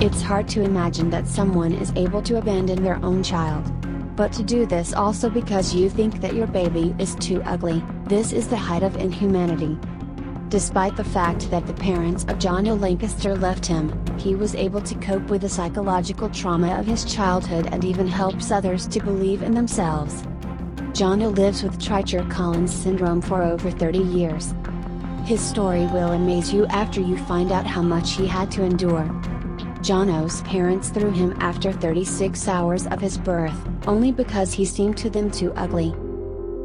It's hard to imagine that someone is able to abandon their own child. But to do this also because you think that your baby is too ugly, this is the height of inhumanity. Despite the fact that the parents of Jono Lancaster left him, he was able to cope with the psychological trauma of his childhood and even helps others to believe in themselves. Jono lives with Treacher-Collins syndrome for over 30 years. His story will amaze you after you find out how much he had to endure. Jono's parents threw him after 36 hours of his birth, only because he seemed to them too ugly.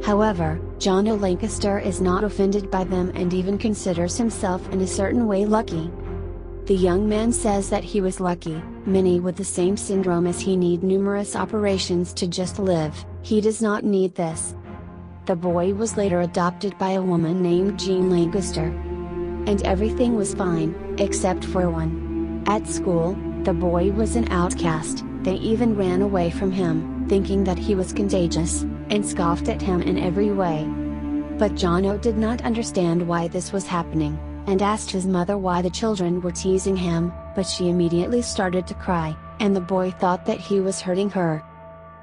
However, Jono Lancaster is not offended by them and even considers himself in a certain way lucky. The young man says that he was lucky. Many with the same syndrome as he need numerous operations to just live. He does not need this. The boy was later adopted by a woman named Jean Lancaster. And everything was fine, except for one. At school, the boy was an outcast. They even ran away from him, thinking that he was contagious, and scoffed at him in every way. But Jono did not understand why this was happening, and asked his mother why the children were teasing him, but she immediately started to cry, and the boy thought that he was hurting her.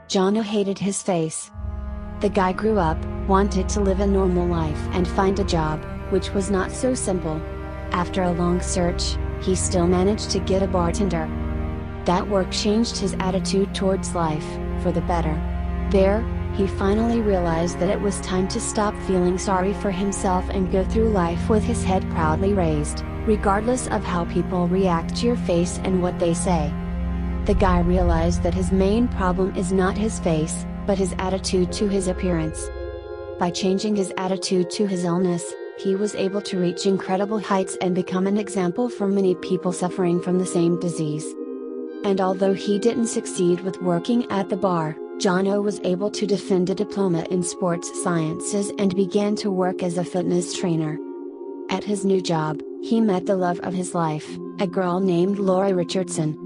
Jono hated his face. The guy grew up, wanted to live a normal life and find a job, which was not so simple. After a long search, he still managed to get a bartender. That work changed his attitude towards life, for the better. There, he finally realized that it was time to stop feeling sorry for himself and go through life with his head proudly raised, regardless of how people react to your face and what they say. The guy realized that his main problem is not his face, but his attitude to his appearance. By changing his attitude to his illness, he was able to reach incredible heights and become an example for many people suffering from the same disease. And although he didn't succeed with working at the bar, Jono was able to defend a diploma in sports sciences and began to work as a fitness trainer. At his new job, he met the love of his life, a girl named Laura Richardson.